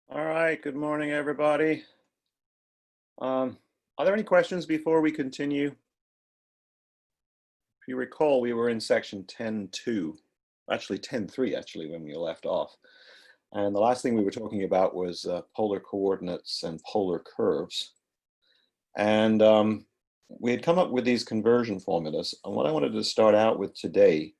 All right, good morning, everybody. Are there any questions before we continue? If you recall, we were in section 10.2, actually 10.3, actually, when we left off. And the last thing we were talking about was polar coordinates and polar curves. And we had come up with these conversion formulas. And what I wanted to start out with today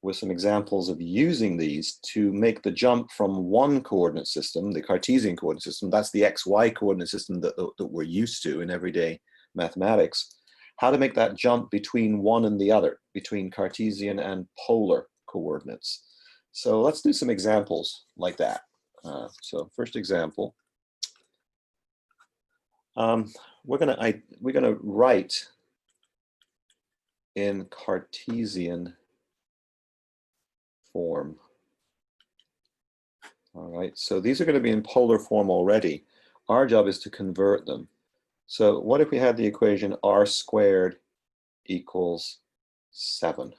was some examples of using these to make the jump from one coordinate system, the Cartesian coordinate system, that's the XY coordinate system that we're used to in everyday mathematics, how to make that jump between one and the other, between Cartesian and polar coordinates. So let's do some examples like that. So first example, we're gonna write in Cartesian form. All right, so these are going to be in polar form already. Our job is to convert them. So what if we had the equation r squared equals 7?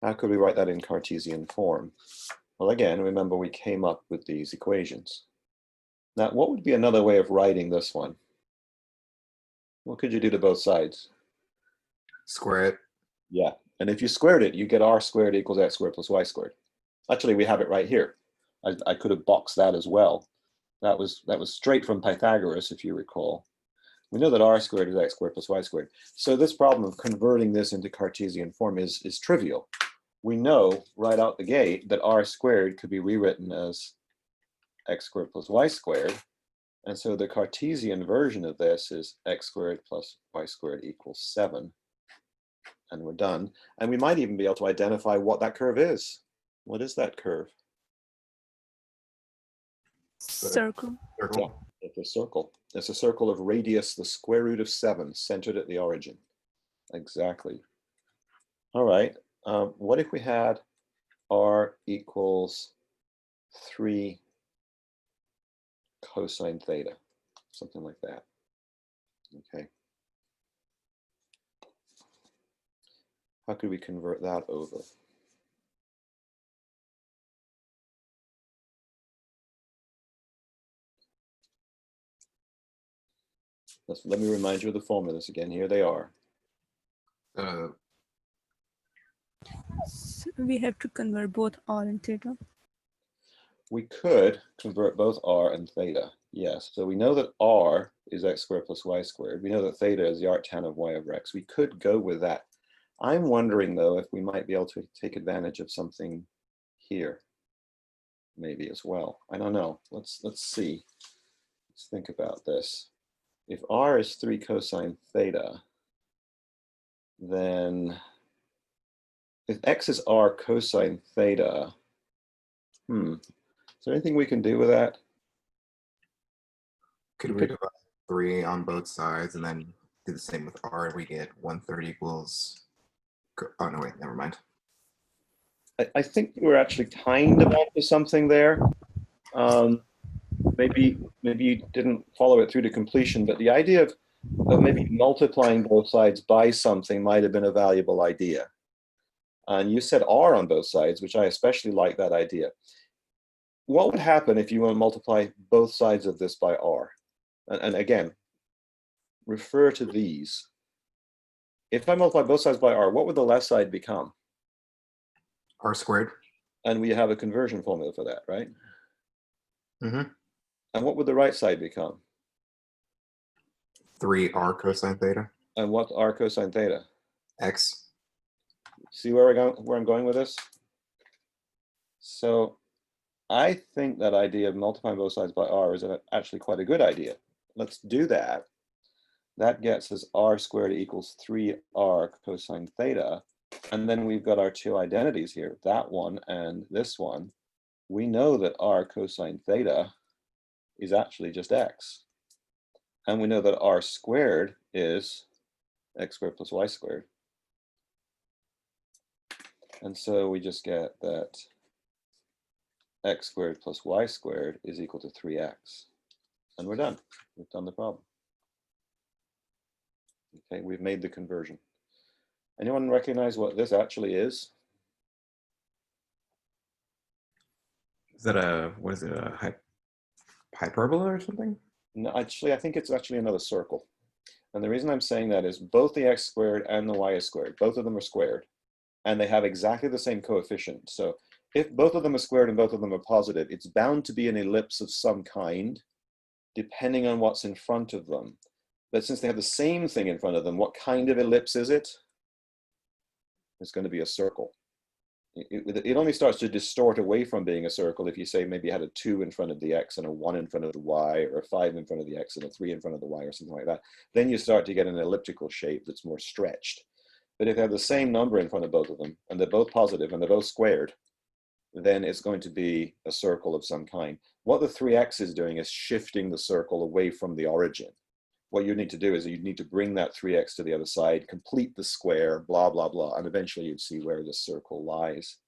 How could we write that in Cartesian form? Well, again, remember we came up with these equations. Now, what would be another way of writing this one? What could you do to both sides? Square it. Yeah, and if you squared it, you get r squared equals x squared plus y squared. Actually, we have it right here. I could have boxed that as well. That was straight from Pythagoras, if you recall. We know that r squared is x squared plus y squared. So this problem of converting this into Cartesian form is trivial. We know right out the gate that r squared could be rewritten as x squared plus y squared. And so the Cartesian version of this is x squared plus y squared equals 7. And we're done. And we might even be able to identify what that curve is. What is that curve? Circle. Yeah, it's a circle. It's a circle of radius, the square root of 7, centered at the origin. Exactly. All right. What if we had r equals 3 cosine theta? Something like that. Okay. How could we convert that over? Let me remind you of the formulas again. Here they are. So we have to convert both r and theta. We could convert both r and theta, yes. So we know that r is x squared plus y squared. We know that theta is the arctan of y over x. We could go with that. I'm wondering, though, if we might be able to take advantage of something here, maybe as well. I don't know. Let's see. Let's think about this. If r is 3 cosine theta, then if x is r cosine theta, is there anything we can do with that? Could we divide 3 on both sides and then do the same with r? We get 1/3 equals. Oh no, wait, never mind. I think you were actually kind of onto something there. Maybe you didn't follow it through to completion, but the idea of maybe multiplying both sides by something might have been a valuable idea. And you said r on both sides, which I especially like that idea. What would happen if you want to multiply both sides of this by r? And again, refer to these. If I multiply both sides by r, what would the left side become? R squared. And we have a conversion formula for that, right? Mm-hmm. And what would the right side become? 3r cosine theta. And what's r cosine theta? X. See where I'm going with this? So I think that idea of multiplying both sides by r is actually quite a good idea. Let's do that. That gets us r squared equals 3r cosine theta. And then we've got our two identities here, that one and this one. We know that r cosine theta is actually just x. And we know that r squared is x squared plus y squared. And so we just get that x squared plus y squared is equal to 3x. And we're done. We've done the problem. Okay, we've made the conversion. Anyone recognize what this actually is? Is that a, what is it, hyperbola or something? No, actually, I think it's actually another circle. And the reason I'm saying that is both the x squared and the y squared, both of them are squared, and they have exactly the same coefficient. So if both of them are squared and both of them are positive, it's bound to be an ellipse of some kind, depending on what's in front of them. But since they have the same thing in front of them, what kind of ellipse is it? It's going to be a circle. It only starts to distort away from being a circle if you say maybe you had a 2 in front of the x and a 1 in front of the y, or a 5 in front of the x and a 3 in front of the y, or something like that. Then you start to get an elliptical shape that's more stretched. But if they have the same number in front of both of them, and they're both positive, and they're both squared, then it's going to be a circle of some kind. What the 3x is doing is shifting the circle away from the origin. What you need to do is you need to bring that 3x to the other side, complete the square, blah, blah, blah, and eventually you'd see where the circle lies.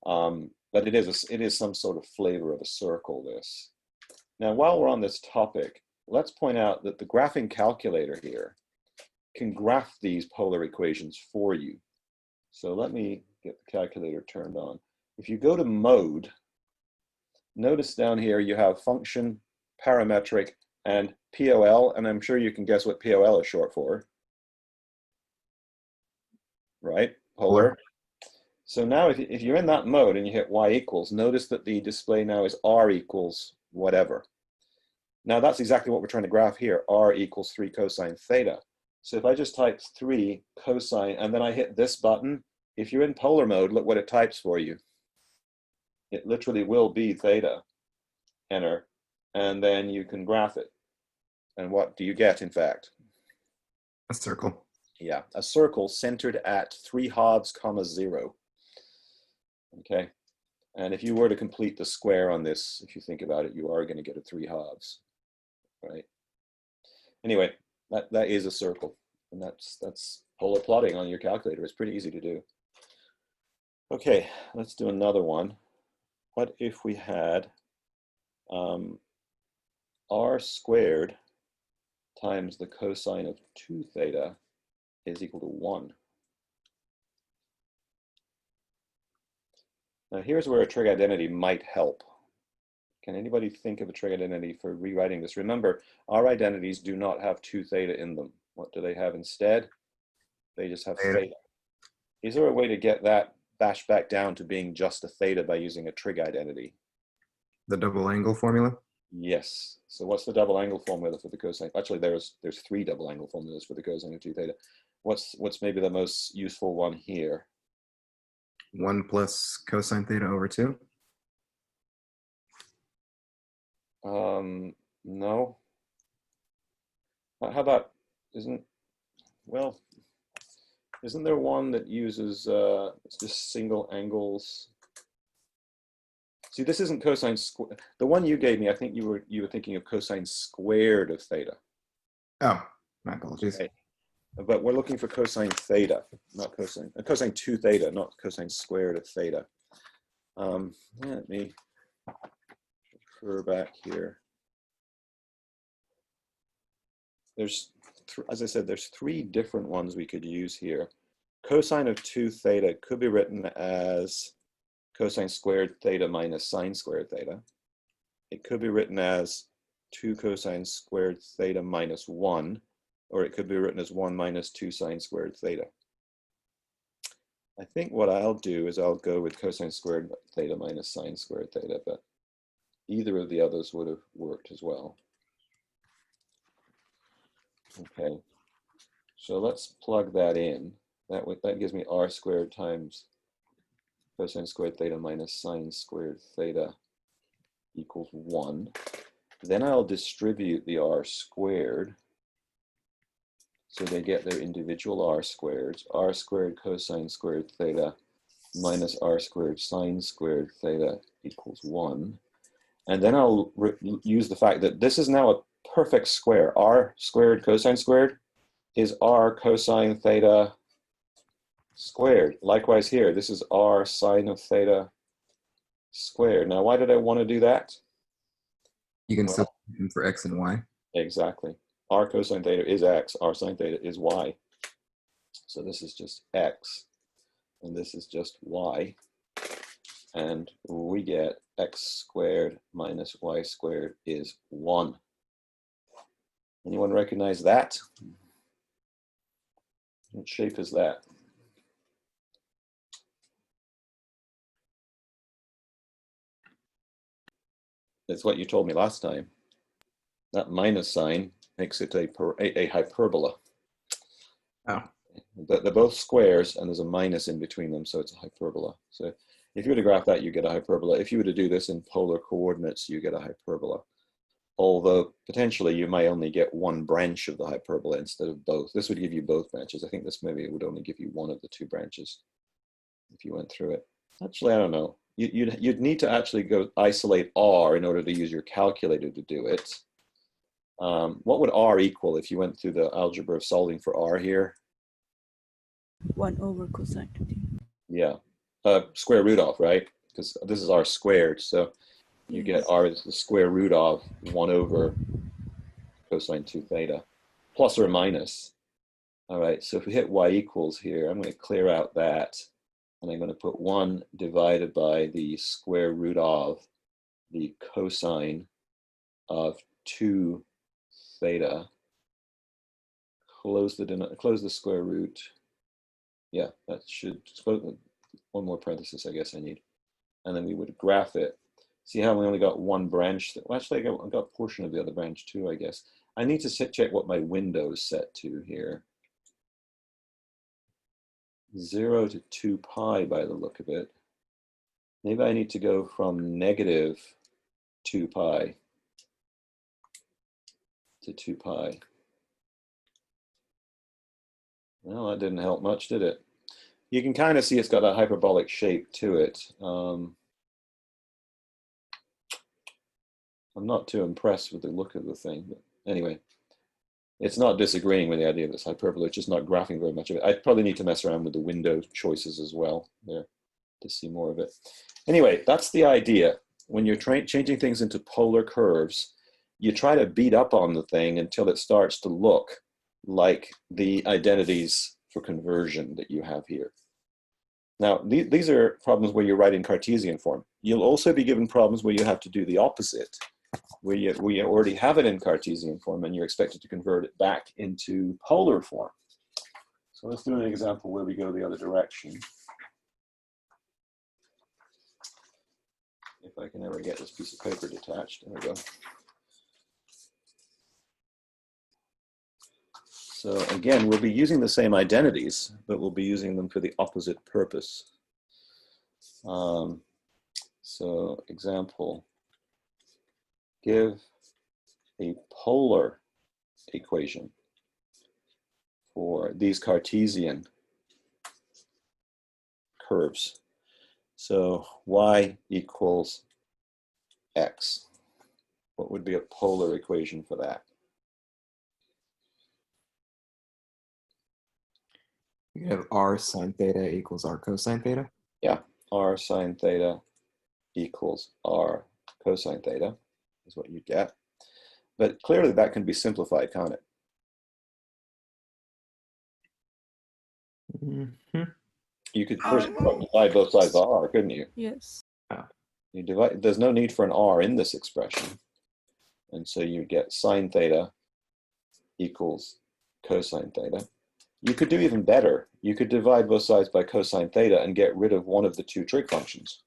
But it is some sort of flavor of a circle, this. Now, while we're on this topic, let's point out that the graphing calculator here can graph these polar equations for you. So let me get the calculator turned on. If you go to mode, notice down here you have function, parametric, and POL, and I'm sure you can guess what POL is short for. Right? Polar. So now if you're in that mode and you hit y equals, notice that the display now is r equals whatever. Now that's exactly what we're trying to graph here, r equals 3 cosine theta. So if I just type 3 cosine and then I hit this button, if you're in polar mode, look what it types for you. It literally will be theta, enter, and then you can graph it. And what do you get, in fact? A circle. Yeah, a circle centered at 3 halves, comma 0. Okay, and if you were to complete the square on this, if you think about it, you are going to get a 3 halves, right? Anyway, that is a circle, and that's polar plotting on your calculator. It's pretty easy to do. Okay, let's do another one. What if we had r squared times the cosine of 2 theta is equal to 1? Now here's where a trig identity might help. Can anybody think of a trig identity for rewriting this? Remember, our identities do not have 2 theta in them. What do they have instead? They just have theta. Is there a way to get that bashed back down to being just a theta by using a trig identity? The double angle formula? Yes. So what's the double angle formula for the cosine? Actually, there's 3 double angle formulas for the cosine of 2 theta. What's maybe the most useful one here? 1 plus cosine theta over 2? No. How about, isn't there one that uses it's just single angles? See, this isn't cosine squared. The one you gave me, I think you were thinking of cosine squared of theta. Oh, my apologies. Okay. But we're looking for cosine theta, not cosine. Cosine 2 theta, not cosine squared of theta. Let me refer back here. There's, as I said, there's 3 different ones we could use here. Cosine of 2 theta could be written as cosine squared theta minus sine squared theta. It could be written as 2 cosine squared theta minus 1, or it could be written as 1 minus 2 sine squared theta. I think what I'll do is I'll go with cosine squared theta minus sine squared theta, but either of the others would have worked as well. Okay, so let's plug that in. That gives me r squared times cosine squared theta minus sine squared theta equals 1. Then I'll distribute the r squared so they get their individual r squareds. R squared cosine squared theta minus r squared sine squared theta equals 1. And then I'll use the fact that this is now a perfect square. R squared cosine squared is r cosine theta squared. Likewise here, this is r sine of theta squared. Now, why did I want to do that? You can still do for x and y. Exactly. R cosine theta is x, r sine theta is y. So this is just x, and this is just y. And we get x squared minus y squared is 1. Anyone recognize that? What shape is that? It's what you told me last time. That minus sign makes it a hyperbola. Oh. They're both squares, and there's a minus in between them, so it's a hyperbola. So if you were to graph that, you get a hyperbola. If you were to do this in polar coordinates, you get a hyperbola. Although potentially you might only get one branch of the hyperbola instead of both. This would give you both branches. I think this maybe would only give you one of the two branches if you went through it. Actually, I don't know. You'd need to actually go isolate r in order to use your calculator to do it. What would r equal if you went through the algebra of solving for r here? 1 over cosine theta. Yeah, square root of, right? Because this is r squared, so you get r is the square root of 1 over cosine 2 theta, plus or minus. All right, so if we hit y equals here, I'm going to clear out that, and I'm going to put 1 divided by the square root of the cosine of 2 theta. Close the square root. Yeah, that should, one more parenthesis I guess I need. And then we would graph it. See how we only got one branch? Well, actually, I got a portion of the other branch too, I guess. I need to check what my window is set to here. 0 to 2 pi by the look of it. Maybe I need to go from negative 2 pi to 2 pi. Well, that didn't help much, did it? You can kind of see it's got a hyperbolic shape to it. I'm not too impressed with the look of the thing, but anyway, it's not disagreeing with the idea of this hyperbola, it's just not graphing very much of it. I probably need to mess around with the window choices as well there to see more of it. Anyway, that's the idea. When you're changing things into polar curves, you try to beat up on the thing until it starts to look like the identities for conversion that you have here. Now, these are problems where you write in Cartesian form. You'll also be given problems where you have to do the opposite, where you already have it in Cartesian form and you're expected to convert it back into polar form. So let's do an example where we go the other direction. If I can ever get this piece of paper detached, there we go. So again, we'll be using the same identities, but we'll be using them for the opposite purpose. So example, give a polar equation for these Cartesian curves. So y equals x. What would be a polar equation for that? You have r sine theta equals r cosine theta. Yeah, r sine theta equals r cosine theta is what you get. But clearly that can be simplified, can't it? Mm-hmm. You could first divide both sides by r, couldn't you? Yes. You divide, there's no need for an r in this expression. And so you get sine theta equals cosine theta. You could do even better. You could divide both sides by cosine theta and get rid of one of the two trig functions.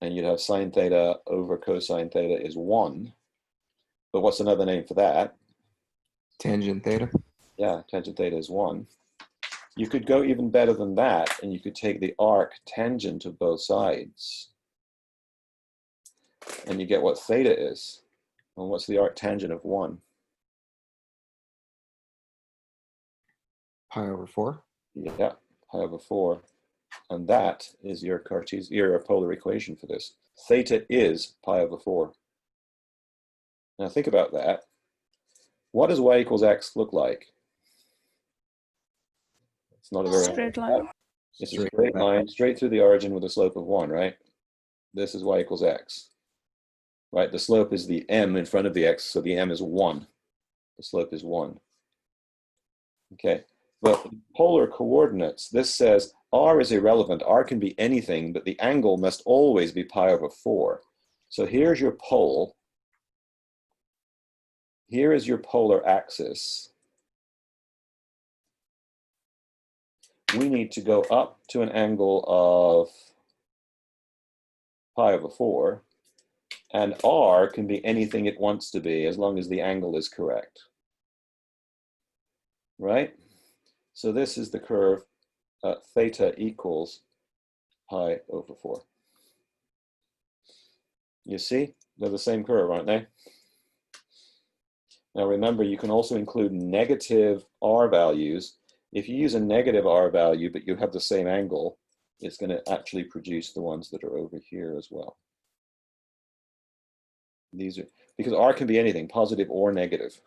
And you'd have sine theta over cosine theta is 1. But what's another name for that? Tangent theta. Yeah, tangent theta is 1. You could go even better than that, and you could take the arc tangent of both sides. And you get what theta is. And what's the arc tangent of 1? Pi over 4. Yeah, pi over 4. And that is your polar equation for this. Theta is pi over 4. Now think about that. What does y equals x look like? It's not a very Straight line. It's a straight line straight through the origin with a slope of 1, right? This is y equals x. Right, the slope is the m in front of the x, so the m is 1. The slope is 1. Okay, But polar coordinates, this says r is irrelevant. R can be anything, but the angle must always be pi over 4. So here's your pole. Here is your polar axis. We need to go up to an angle of pi over 4, and r can be anything it wants to be as long as the angle is correct. Right? So this is the curve theta equals pi over 4. You see? They're the same curve, aren't they? Now remember, you can also include negative r values. If you use a negative r value, but you have the same angle, it's going to actually produce the ones that are over here as well. These are, because r can be anything, positive or negative.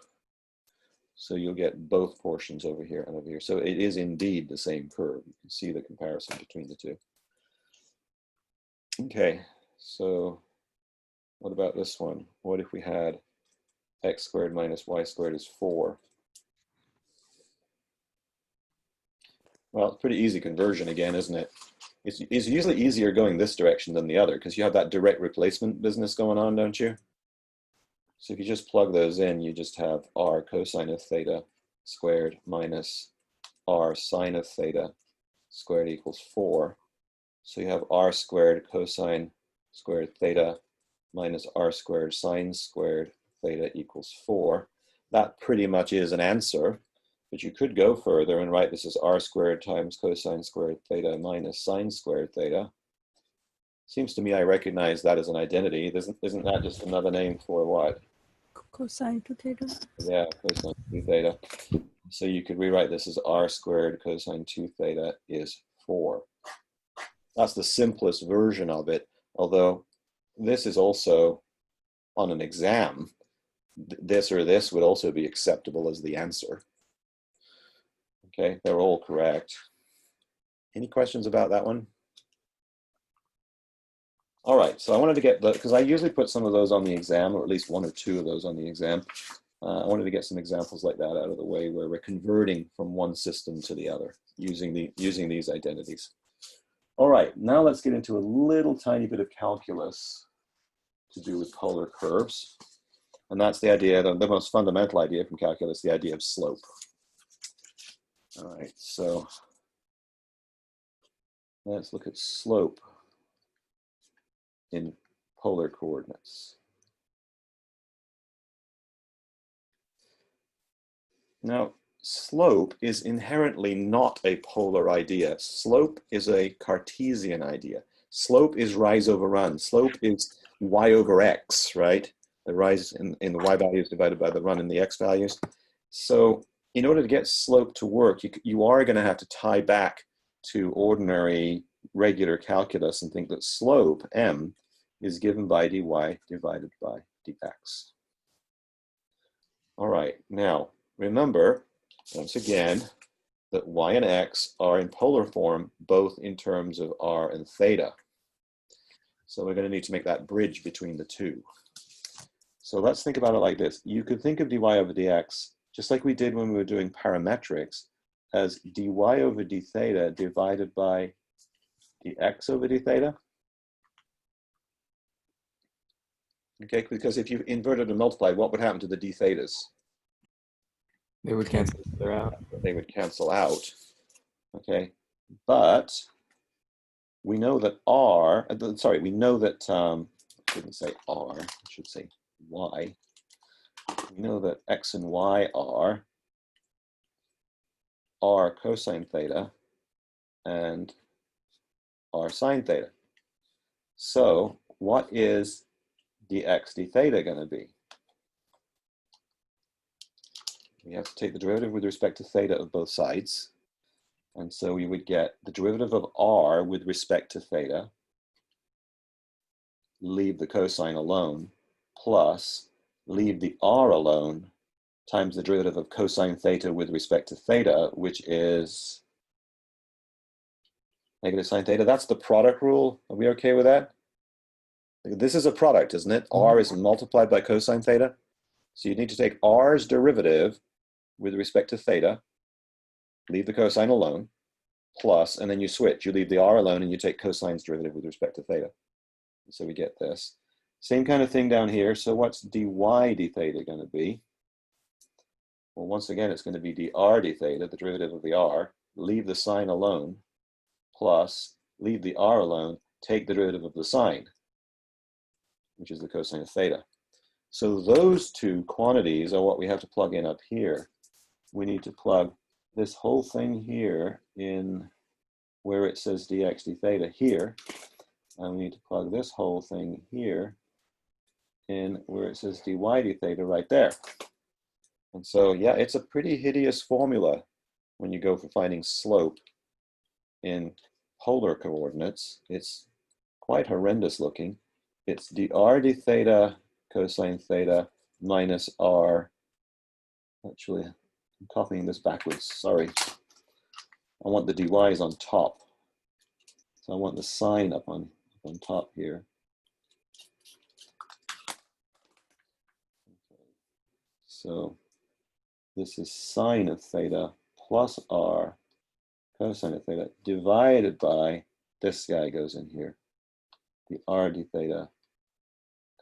So you'll get both portions over here and over here. So it is indeed the same curve. You can see the comparison between the two. Okay, so what about this one? What if we had x squared minus y squared is 4? Well, it's pretty easy conversion again, isn't it? It's usually easier going this direction than the other because you have that direct replacement business going on, don't you? So if you just plug those in, you just have r cosine of theta squared minus r sine of theta squared equals 4. So you have r squared cosine squared theta minus r squared sine squared theta equals 4. That pretty much is an answer, but you could go further and write this as r squared times cosine squared theta minus sine squared theta. Seems to me I recognize that as an identity. Isn't that just another name for what? Cosine to theta. Yeah, cosine 2 theta. So you could rewrite this as r squared cosine 2 theta is 4. That's the simplest version of it, although this is also on an exam. This or this would also be acceptable as the answer. Okay, they're all correct. Any questions about that one? All right, so I wanted to get the, because I usually put some of those on the exam, or at least one or two of those on the exam. I wanted to get some examples like that out of the way where we're converting from one system to the other using these identities. All right, now let's get into a little tiny bit of calculus to do with polar curves. And that's the idea, the most fundamental idea from calculus, the idea of slope. All right, so let's look at slope in polar coordinates. Now, slope is inherently not a polar idea. Slope is a Cartesian idea. Slope is rise over run. Slope is y over x, right? The rise in the y values divided by the run in the x values. So in order to get slope to work, you are going to have to tie back to ordinary regular calculus and think that slope, m, is given by dy divided by dx. All right, now remember, once again, that y and x are in polar form, both in terms of r and theta. So we're going to need to make that bridge between the two. So let's think about it like this. You could think of dy over dx, just like we did when we were doing parametrics, as dy over d theta divided by dx over d theta. Okay, because if you inverted and multiplied, what would happen to the d thetas? They would cancel each other out. They would cancel out. Okay, but we know that r, we know that, I shouldn't say r, I should say y. We know that x and y are r cosine theta and r sine theta. So what is dx d theta going to be? We have to take the derivative with respect to theta of both sides. And so we would get the derivative of r with respect to theta, leave the cosine alone, plus leave the r alone, times the derivative of cosine theta with respect to theta, which is negative sine theta. That's the product rule. Are we okay with that? This is a product, isn't it? R is multiplied by cosine theta. So you need to take r's derivative with respect to theta leave the cosine alone, plus, and then you switch. You leave the r alone and you take cosine's derivative with respect to theta. So we get this. Same kind of thing down here. So what's dy d theta going to be? Well, once again, it's going to be dr d theta, the derivative of the r, leave the sine alone, plus, leave the r alone, take the derivative of the sine, which is the cosine of theta. So those two quantities are what we have to plug in up here. We need to plug this whole thing here in where it says dx d theta here, and we need to plug this whole thing here in where it says dy d theta right there. And so, yeah, it's a pretty hideous formula when you go for finding slope in polar coordinates. It's quite horrendous looking. It's dr d theta cosine theta minus r. Actually, I'm copying this backwards, sorry. I want the dy's on top. So I want the sine up on top here. So this is sine of theta plus r cosine of theta divided by, this guy goes in here, the r d theta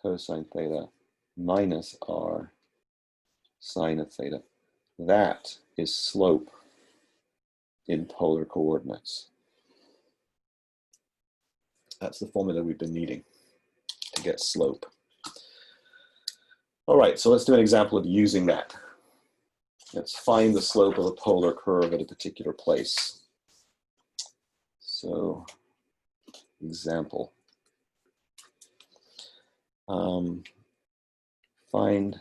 cosine theta minus r sine of theta. That is slope in polar coordinates. That's the formula we've been needing to get slope. All right, so let's do an example of using that. Let's find the slope of a polar curve at a particular place. So, example. Find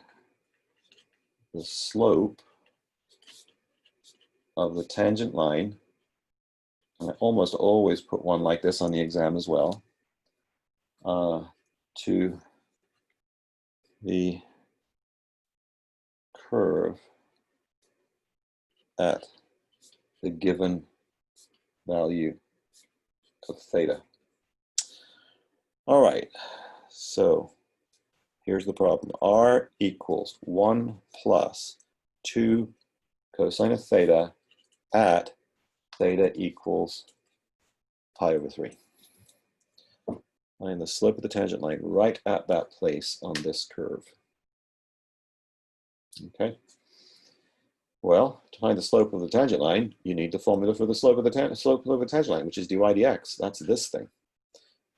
the slope of the tangent line. And I almost always put one like this on the exam as well, to the curve at the given value of theta. All right, so here's the problem. R equals 1 plus 2 cosine of theta at theta equals pi over 3. Find the slope of the tangent line right at that place on this curve. Okay. Well, to find the slope of the tangent line, you need the formula for the slope of the tangent line, which is dy dx. That's this thing.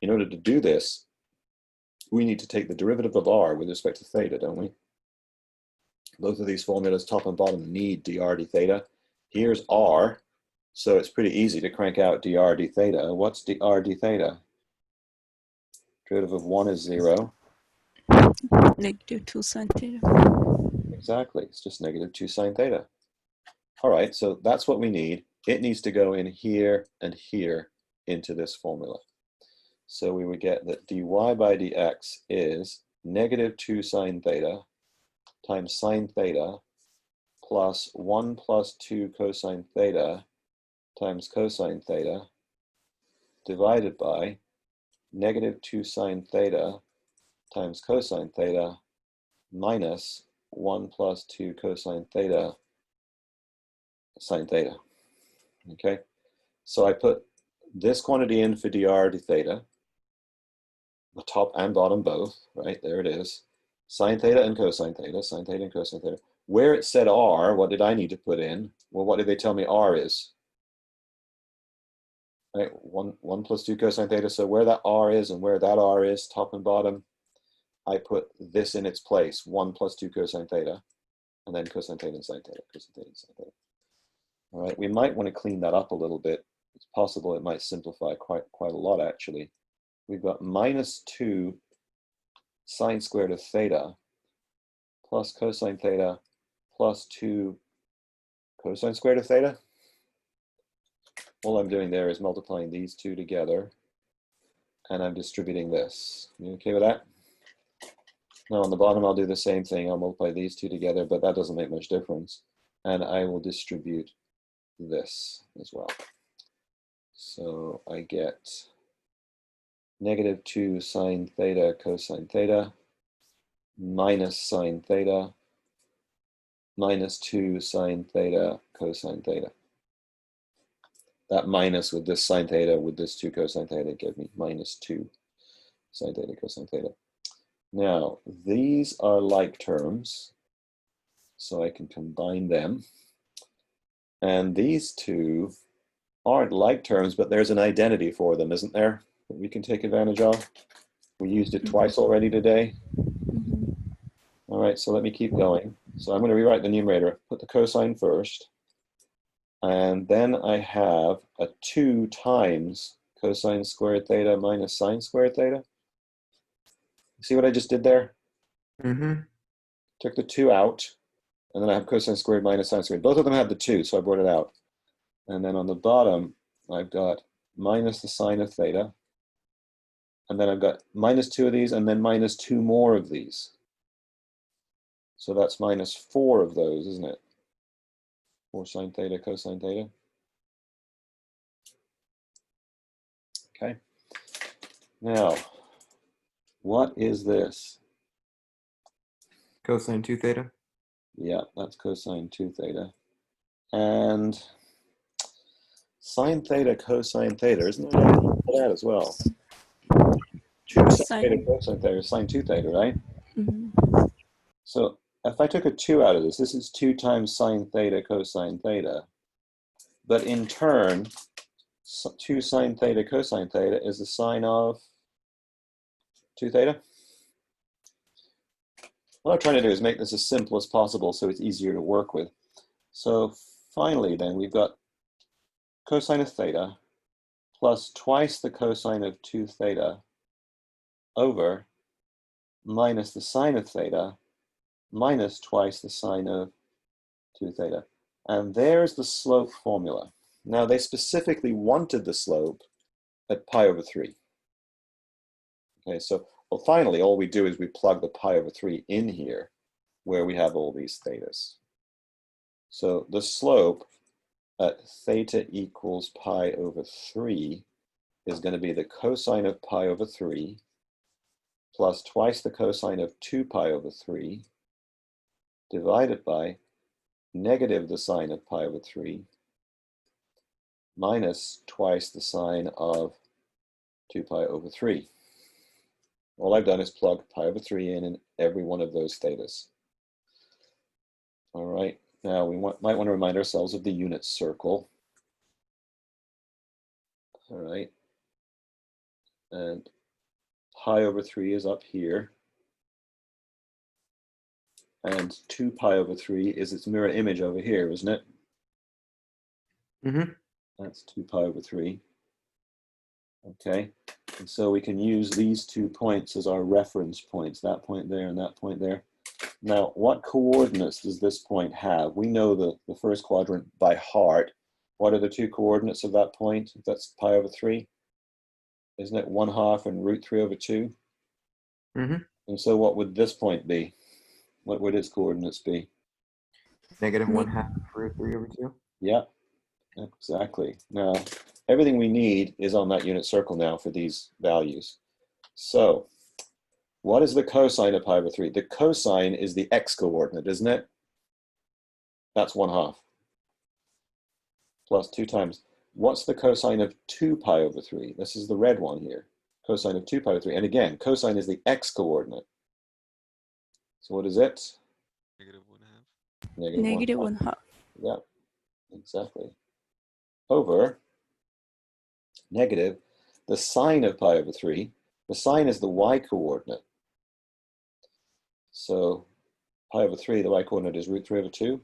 In order to do this, we need to take the derivative of r with respect to theta, don't we? Both of these formulas, top and bottom, need dr d theta. Here's r, so it's pretty easy to crank out dr d theta. What's dr d theta? Derivative of 1 is 0. Negative 2 sine theta. Exactly, it's just negative 2 sine theta. All right, so that's what we need. It needs to go in here and here into this formula. So we would get that dy by dx is negative 2 sine theta times sine theta plus 1 plus 2 cosine theta times cosine theta divided by negative 2 sine theta times cosine theta minus 1 plus 2 cosine theta sine theta. Okay, so I put this quantity in for dr d theta, the top and bottom both, right? There it is. Sine theta and cosine theta, sine theta and cosine theta. Where it said r, what did I need to put in? Well, what did they tell me r is? Right, 1 plus 2 cosine theta. So where that r is and where that r is, top and bottom, I put this in its place, 1 plus 2 cosine theta, and then cosine theta and sine theta, cosine theta and sine theta. All right, we might want to clean that up a little bit. It's possible it might simplify quite a lot, actually. We've got minus 2 sine squared of theta plus cosine theta plus 2 cosine squared of theta. All I'm doing there is multiplying these two together, and I'm distributing this. You okay with that? Now on the bottom, I'll do the same thing. I'll multiply these two together, but that doesn't make much difference. And I will distribute this as well. So I get negative 2 sine theta cosine theta minus sine theta minus 2 sine theta cosine theta. that minus with this sine theta with this 2 cosine theta gave me minus 2 sine theta cosine theta. Now, these are like terms, so I can combine them. And these two aren't like terms, but there's an identity for them, isn't there, that we can take advantage of? We used it twice already today. Mhm. All right, so let me keep going. So I'm going to rewrite the numerator, put the cosine first, and then I have a 2 times cosine squared theta minus sine squared theta. See what I just did there? Mm-hmm. Took the 2 out, and then I have cosine squared minus sine squared. Both of them have the 2, so I brought it out. And then on the bottom, I've got minus the sine of theta, and then I've got minus 2 of these, and then minus 2 more of these. So that's minus 4 of those, isn't it? 4 sine theta cosine theta. Okay. Now, what is this? Cosine 2 theta. Yeah, that's cosine 2 theta. And sine theta cosine theta, isn't there another name for that as well? 2 sine theta Sine. cosine theta is sine 2 theta, right? Mhm. So if I took a 2 out of this, this is 2 times sine theta cosine theta. But in turn, 2 sine theta cosine theta is the sine of 2 theta. What I'm trying to do is make this as simple as possible so it's easier to work with. So finally then, we've got cosine of theta plus twice the cosine of 2 theta over minus the sine of theta minus twice the sine of 2 theta. And there's the slope formula. Now they specifically wanted the slope at pi over 3. Okay, so well, finally all we do is we plug the pi over 3 in here where we have all these thetas. So the slope at theta equals pi over 3 is going to be the cosine of pi over 3 plus twice the cosine of 2 pi over 3 divided by negative the sine of pi over 3 minus twice the sine of 2 pi over 3. All I've done is plug pi over 3 in every one of those thetas. All right, now we might want to remind ourselves of the unit circle. All right, and pi over 3 is up here. And 2 pi over 3 is its mirror image over here, isn't it? Mm-hmm. That's 2 pi over 3. Okay, and so we can use these 2 points as our reference points, that point there and that point there. Now, what coordinates does this point have? We know the first quadrant by heart. What are the 2 coordinates of that point? That's pi over 3. Isn't it 1/2 and root 3 over 2? Mm-hmm. And so what would this point be? What would its coordinates be? Negative Ne- 1/2 root 3 over 2. Yeah, exactly. Now, everything we need is on that unit circle now for these values. So, what is the cosine of pi over 3? The cosine is the x-coordinate, isn't it? That's 1/2. Plus 2 times. What's the cosine of 2 pi over 3? This is the red one here. Cosine of 2 pi over 3. And again, cosine is the x-coordinate. So what is it? Negative 1/2. Negative 1/2. 1/2. Yeah, exactly. Over negative the sine of pi over 3. The sine is the y-coordinate. So pi over 3, the y-coordinate is root 3 over 2.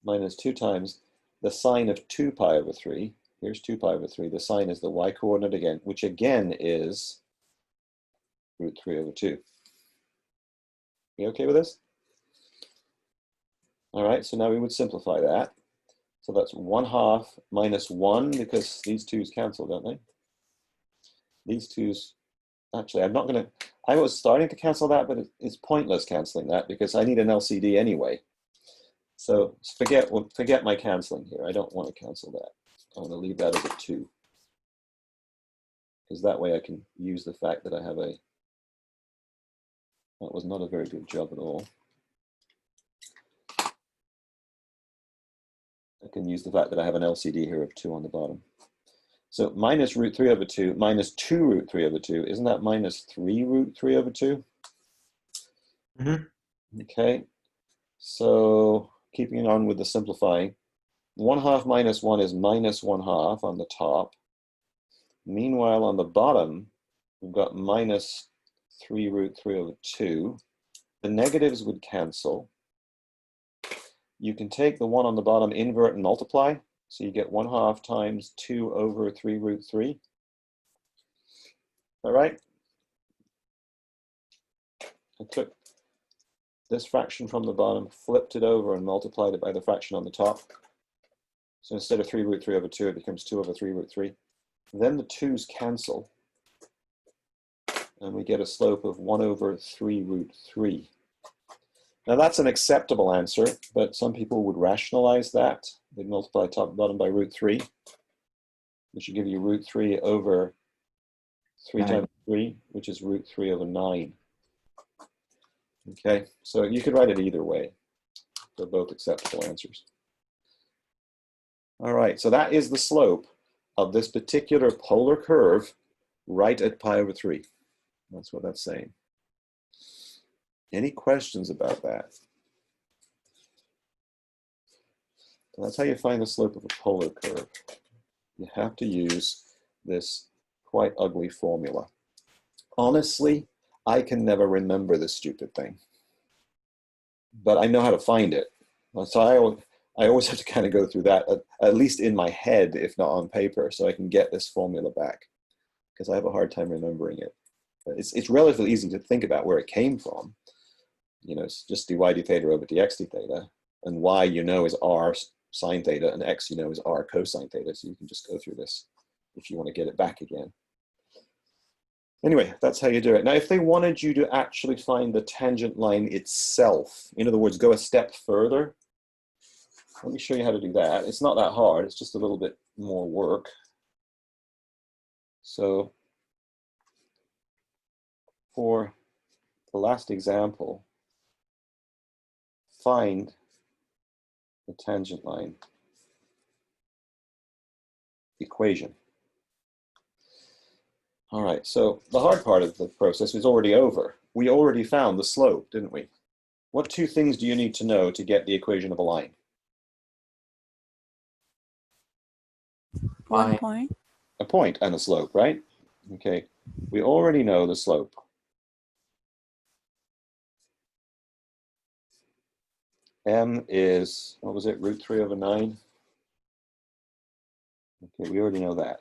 Minus 2 times the sine of 2 pi over 3. Here's 2 pi over 3. The sine is the y-coordinate again, which again is root 3 over 2. You okay with this? All right, so now we would simplify that. So that's 1/2 minus 1, because these 2's cancel, don't they? These 2's, actually, I'm not going to, I was starting to cancel that, but it's pointless canceling that because I need an LCD anyway. So forget my canceling here. I don't want to cancel that. I want to leave that as a 2. Because that way I can use the fact that I have a, that was not a very good job at all. can use the fact that I have an LCD here of 2 on the bottom. So minus root 3 over 2 minus 2 root 3 over 2. Isn't that minus 3 root 3 over 2? Mm-hmm. Okay. So keeping on with the simplifying, 1/2 minus 1 is minus 1/2 on the top. Meanwhile, on the bottom, we've got minus 3 root 3 over 2. The negatives would cancel. You can take the 1 on the bottom, invert and multiply. So you get 1/2 times 2 over 3 root 3. All right? I took this fraction from the bottom, flipped it over, and multiplied it by the fraction on the top. So instead of 3 root 3 over 2, it becomes 2 over 3 root 3. Then the 2's cancel, and we get a slope of 1 over 3 root 3. Now that's an acceptable answer, but some people would rationalize that. They'd multiply top and bottom by root 3, which should give you root 3 over 3 times 3, which is root 3 over 9. Okay, so you could write it either way. They're both acceptable answers. All right, so that is the slope of this particular polar curve right at pi over 3. That's what that's saying. Any questions about that? So that's how you find the slope of a polar curve. You have to use this quite ugly formula. Honestly, I can never remember this stupid thing, but I know how to find it. So I always have to kind of go through that, at least in my head, if not on paper, so I can get this formula back, because I have a hard time remembering it. But it's relatively easy to think about where it came from. You know, it's just dy d theta over dx d theta, and y you know is r sine theta, and x you know is r cosine theta, so you can just go through this if you want to get it back again. Anyway, that's how you do it. Now, if they wanted you to actually find the tangent line itself, in other words, go a step further, let me show you how to do that. It's not that hard, it's just a little bit more work. So for the last example, find the tangent line equation. All right, so the hard part of the process is already over. We already found the slope, didn't we? What 2 things do you need to know to get the equation of a line? 1 point. A point and a slope, right? Okay, we already know the slope. M is, what was it, root 3 over 9? Okay, we already know that.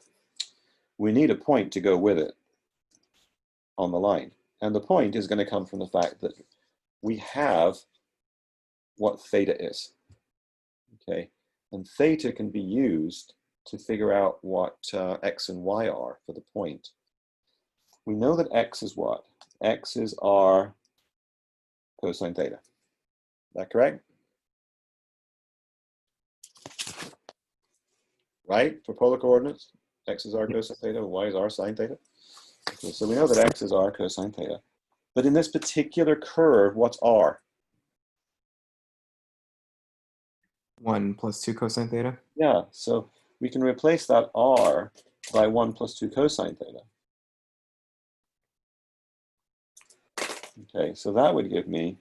We need a point to go with it on the line. And the point is going to come from the fact that we have what theta is. Okay, and theta can be used to figure out what x and y are for the point. We know that x is what? X is r cosine theta. Is that correct? Right, for polar coordinates, x is r cosine theta, y is r sine theta. Okay, so we know that x is r cosine theta. But in this particular curve, what's r? 1 plus 2 cosine theta. Yeah, so we can replace that r by 1 plus 2 cosine theta. Okay, so that would give me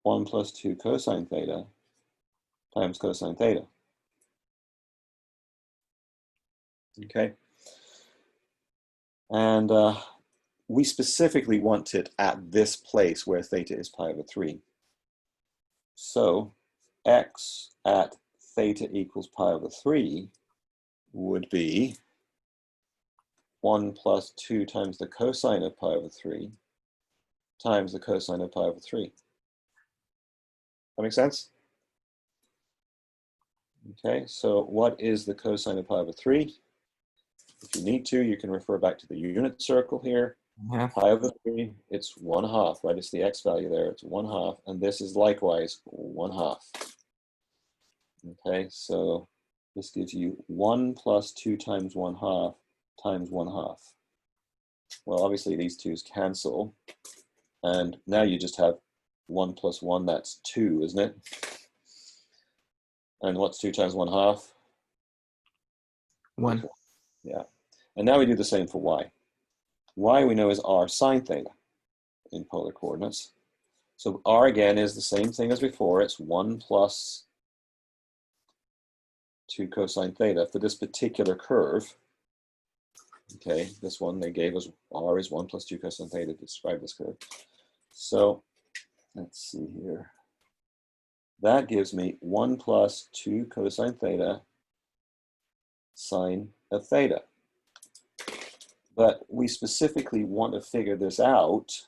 1 plus 2 cosine theta times cosine theta. Okay, and we specifically want it at this place where theta is pi over 3. So x at theta equals pi over 3 would be 1 plus 2 times the cosine of pi over 3 times the cosine of pi over 3. That make sense? Okay, so what is the cosine of pi over 3? If you need to, you can refer back to the unit circle here. Yeah. Pi over 3, it's 1/2, right? It's the x value there, it's 1/2, and this is likewise 1/2. Okay, so this gives you 1 plus 2 times 1/2 times 1/2. Well, obviously these 2's cancel, and now you just have 1 plus 1, that's 2, isn't it? And what's 2 times 1/2? 1. Yeah. And now we do the same for y. Y we know is r sine theta in polar coordinates. So r again is the same thing as before. It's 1 plus 2 cosine theta for this particular curve. Okay, this one they gave us r is 1 plus 2 cosine theta to describe this curve. So let's see here. That gives me 1 plus 2 cosine theta sine of theta. But we specifically want to figure this out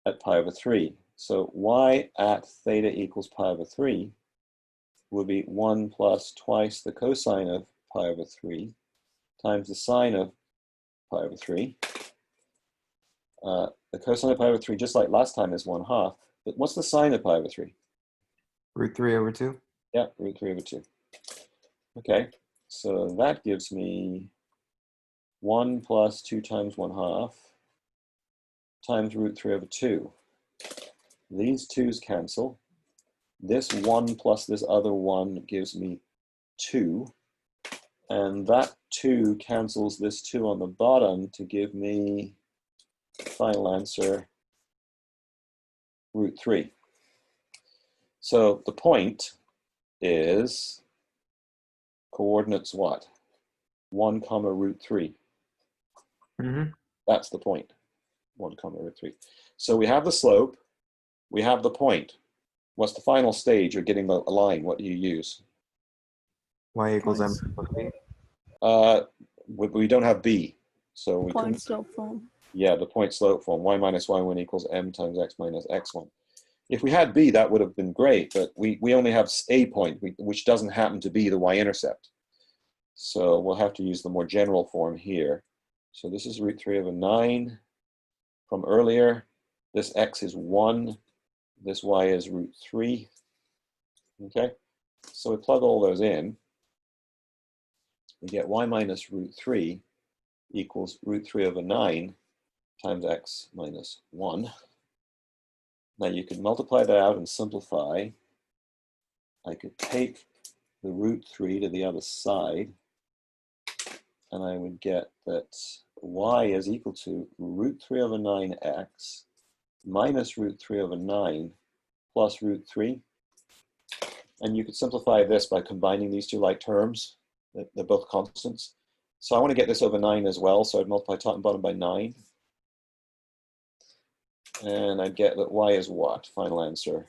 at pi over 3. So y at theta equals pi over 3 will be 1 plus twice the cosine of pi over 3 times the sine of pi over 3. The cosine of pi over 3, just like last time, is 1/2. But what's the sine of pi over 3? Root 3 over 2. Yeah, root 3 over 2. Okay, so that gives me 1 plus 2 times 1/2 times root 3 over 2. These 2's cancel. This 1 plus this other 1 gives me 2. And that 2 cancels this 2 on the bottom to give me final answer root 3. So the point is coordinates what? 1 comma root 3. Mm-hmm. That's the point. 1 comma root 3. So we have the slope, we have the point. What's the final stage of getting the line? What do you use? Y equals m plus b. We don't have b, so we can. Point slope form. Yeah, the point slope form, y minus y1 equals m times x minus x1. If we had b, that would have been great, but we only have a point, which doesn't happen to be the y-intercept. So we'll have to use the more general form here. So this is root 3 over 9 from earlier. This x is 1. This y is root 3. Okay, so we plug all those in. We get y minus root 3 equals root 3 over 9 times x minus 1. Now you could multiply that out and simplify. I could take the root 3 to the other side, and I would get that y is equal to root 3 over 9x minus root 3 over 9 plus root 3. And you could simplify this by combining these two like terms. They're both constants. So I want to get this over 9 as well, so I'd multiply top and bottom by 9. And I'd get that y is what? Final answer.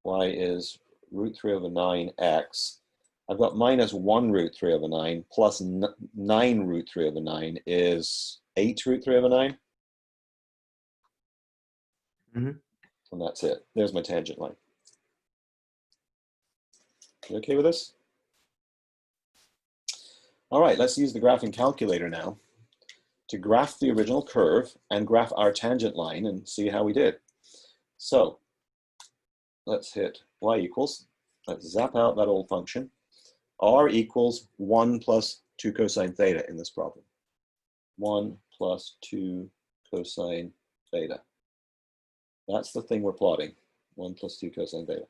Y is root 3 over 9x. I've got minus 1 root 3 over 9 plus 9 root 3 over 9 is 8 root 3 over 9. Mm-hmm. And that's it. There's my tangent line. You okay with this? All right, let's use the graphing calculator now to graph the original curve and graph our tangent line and see how we did. So let's hit y equals. Let's zap out that old function. R equals 1 plus 2 cosine theta in this problem. 1 plus 2 cosine theta. That's the thing we're plotting. 1 plus 2 cosine theta.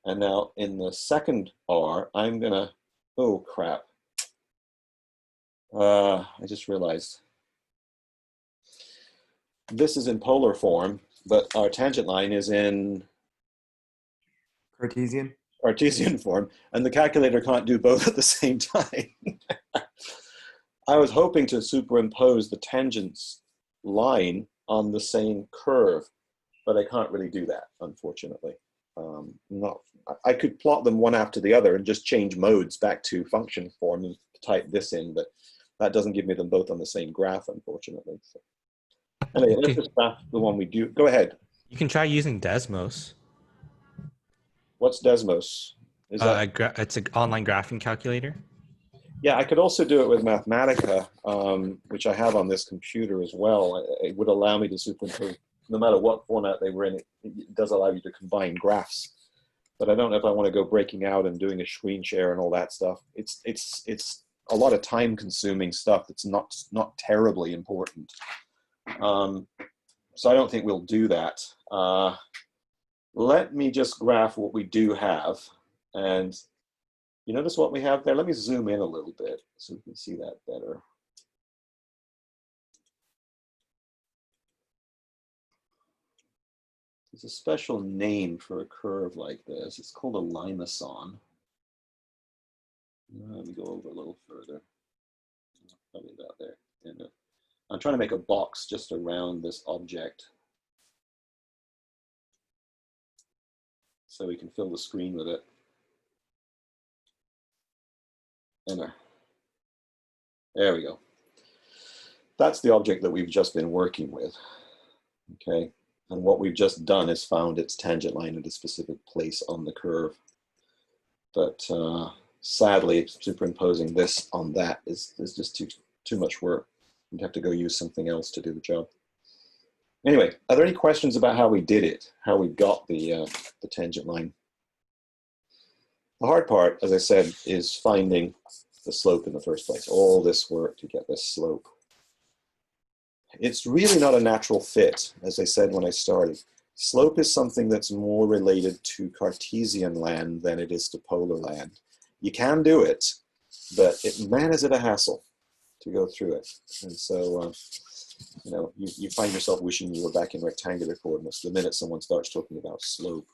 And now in the second R, I'm gonna, oh crap. I just realized. This is in polar form, but our tangent line is in Cartesian form, and the calculator can't do both at the same time. I was hoping to superimpose the tangents line on the same curve, but I can't really do that, unfortunately. I could plot them one after the other and just change modes back to function form and type this in, but that doesn't give me them both on the same graph, unfortunately. So. Anyway, let's just graph the one we do. Go ahead. You can try using Desmos. What's Desmos? Is that? It's an online graphing calculator. Yeah, I could also do it with Mathematica, which I have on this computer as well. It would allow me to superimpose, no matter what format they were in, it does allow you to combine graphs. But I don't know if I want to go breaking out and doing a screen share and all that stuff. It's a lot of time-consuming stuff that's not terribly important. So I don't think we'll do that. Let me just graph what we do have, and You notice what we have there? Let me zoom in a little bit so we can see that better. There's a special name for a curve like this. It's called a limacon. Let me go over a little further. Probably about there. And, I'm trying to make a box just around this object so we can fill the screen with it. And there we go. That's the object that we've just been working with. Okay. And what we've just done is found its tangent line at a specific place on the curve. But sadly, superimposing this on that is just too much work. You'd have to go use something else to do the job. Anyway, are there any questions about how we did it, how we got the tangent line? The hard part, as I said, is finding the slope in the first place. All this work to get this slope. It's really not a natural fit, as I said when I started. Slope is something that's more related to Cartesian land than it is to polar land. You can do it, but man, is it a hassle to go through it. And so, you know, you find yourself wishing you were back in rectangular coordinates the minute someone starts talking about slope.